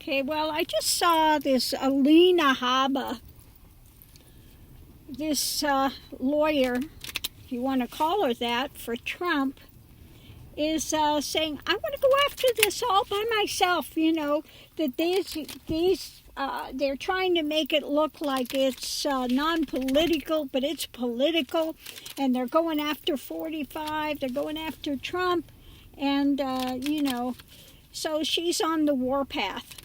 Okay, well, I just saw this Alina Habba, this lawyer, if you want to call her that, for Trump, is saying, I want to go after this all by myself, that they're trying to make it look like it's non-political, but it's political, and they're going after 45, they're going after Trump, and, so she's on the warpath.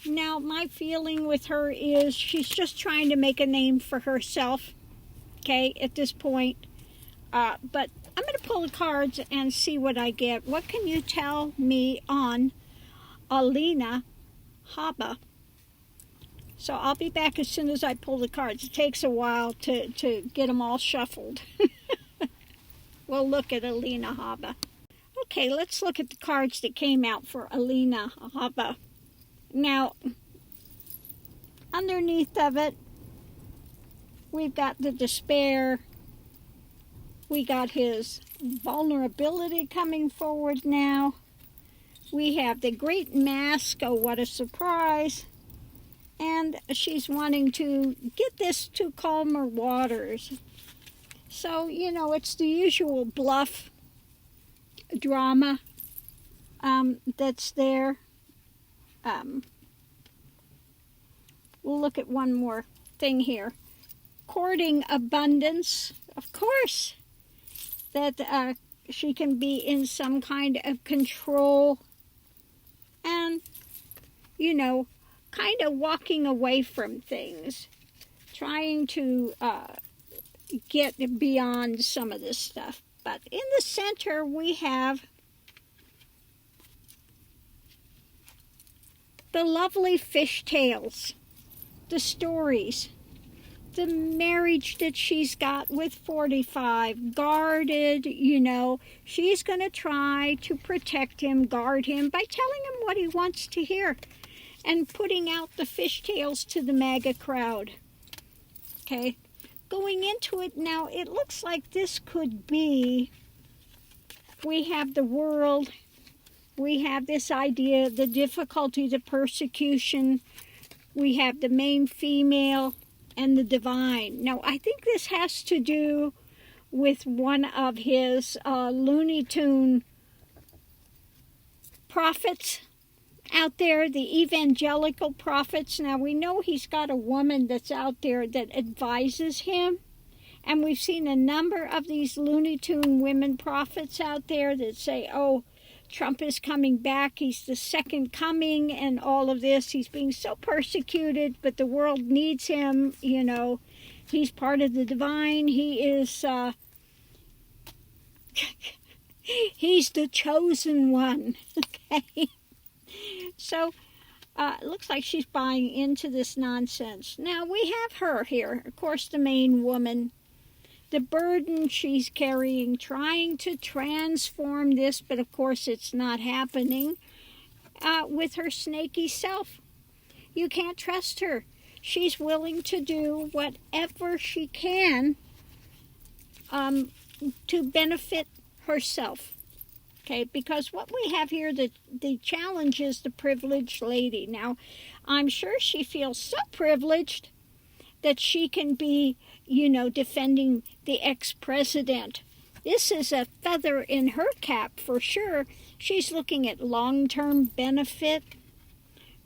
Now, my feeling with her is she's just trying to make a name for herself, okay, at this point. But I'm going to pull the cards and see what I get. What can you tell me on Alina Habba? So I'll be back as soon as I pull the cards. It takes a while to get them all shuffled. We'll look at Alina Habba. Okay, let's look at the cards that came out for Alina Habba. Now, underneath of it, we've got the despair. We got his vulnerability coming forward now. We have the great mask. Oh, what a surprise. And she's wanting to get this to calmer waters. So, it's the usual bluff drama that's there. We'll look at one more thing here. Courting abundance, of course, that she can be in some kind of control and, kind of walking away from things, trying to get beyond some of this stuff. But in the center, we have the lovely fishtails, the stories, the marriage that she's got with 45, guarded, she's going to try to protect him, guard him by telling him what he wants to hear and putting out the fishtails to the MAGA crowd. Okay, going into it now, it looks like this could be, we have the world, we have this idea, the difficulty, the persecution. We have the main female and the divine. Now, I think this has to do with one of his Looney Tune prophets out there, the evangelical prophets. Now, we know he's got a woman that's out there that advises him. And we've seen a number of these Looney Tune women prophets out there that say, oh, Trump is coming back, he's the second coming, and all of this. He's being so persecuted, but the world needs him, He's part of the divine. He is, he's the chosen one, okay? So, it looks like she's buying into this nonsense. Now, we have her here, of course, the main woman. The burden she's carrying, trying to transform this, but of course it's not happening, with her snaky self. You can't trust her. She's willing to do whatever she can to benefit herself. Okay, because what we have here, the challenge is the privileged lady. Now, I'm sure she feels so privileged that she can be, defending the ex-president. This is a feather in her cap for sure. She's looking at long-term benefit,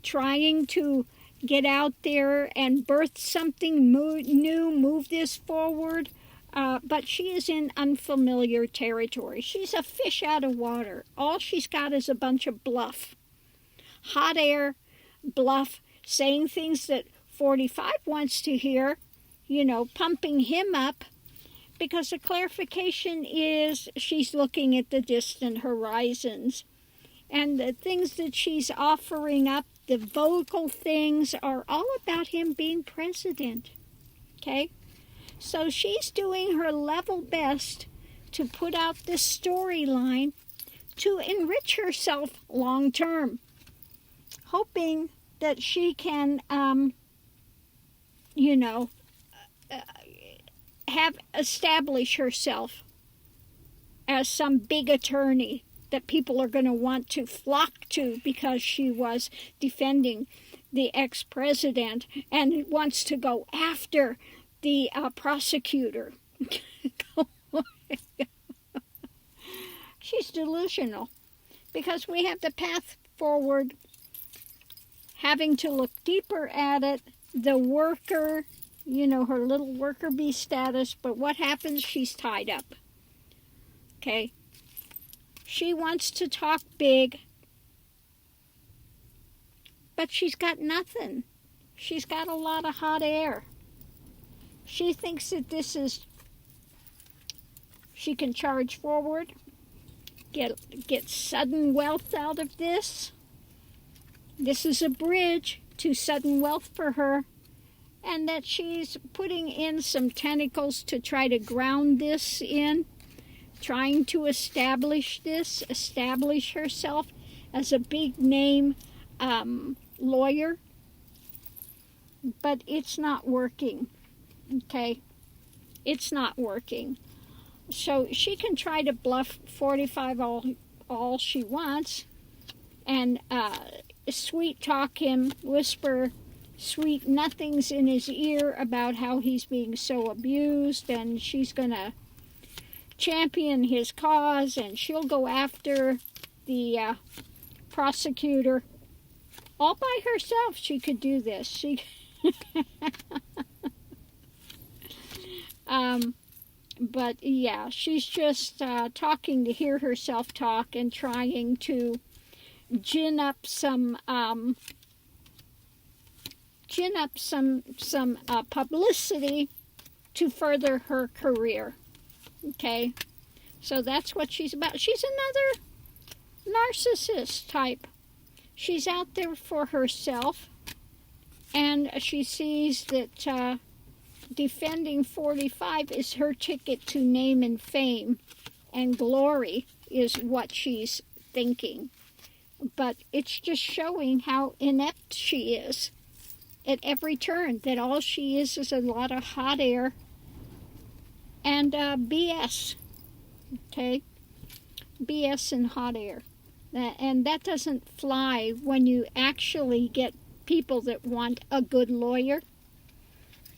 trying to get out there and birth something new, move this forward. But she is in unfamiliar territory. She's a fish out of water. All she's got is a bunch of bluff. Hot air, bluff, saying things that 45 wants to hear, pumping him up, because the clarification is she's looking at the distant horizons. And the things that she's offering up, the vocal things, are all about him being president. Okay? So she's doing her level best to put out this storyline to enrich herself long term, hoping that she can, establish herself as some big attorney that people are going to want to flock to because she was defending the ex-president and wants to go after the prosecutor. She's delusional, because we have the path forward, having to look deeper at it, the worker, you know, her little worker bee status, but what happens? She's tied up. Okay? She wants to talk big, but she's got nothing. She's got a lot of hot air. She thinks that this is, she can charge forward, get sudden wealth out of this. This is a bridge to sudden wealth for her, and that she's putting in some tentacles to try to ground this in, trying to establish this, establish herself as a big name lawyer, but it's not working, okay? It's not working. So she can try to bluff 45 all she wants, and sweet talk him, whisper sweet nothings in his ear about how he's being so abused, and she's going to champion his cause, and she'll go after the prosecutor. All by herself she could do this. She but yeah, she's just talking to hear herself talk and trying to gin up some publicity to further her career. Okay, so that's what she's about. She's another narcissist type. She's out there for herself, and she sees that defending 45 is her ticket to name and fame, and glory is what she's thinking. But it's just showing how inept she is at every turn, that all she is a lot of hot air and BS, okay? BS and hot air. And that doesn't fly when you actually get people that want a good lawyer.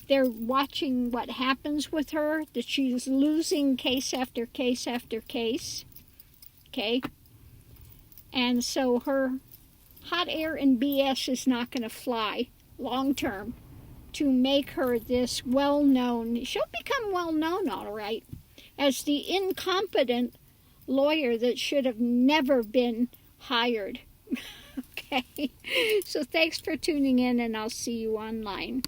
They're watching what happens with her, that she's losing case after case after case, okay? And so her hot air and BS is not going to fly long term to make her this well-known. She'll become well-known, all right, as the incompetent lawyer that should have never been hired. Okay, so thanks for tuning in, and I'll see you online.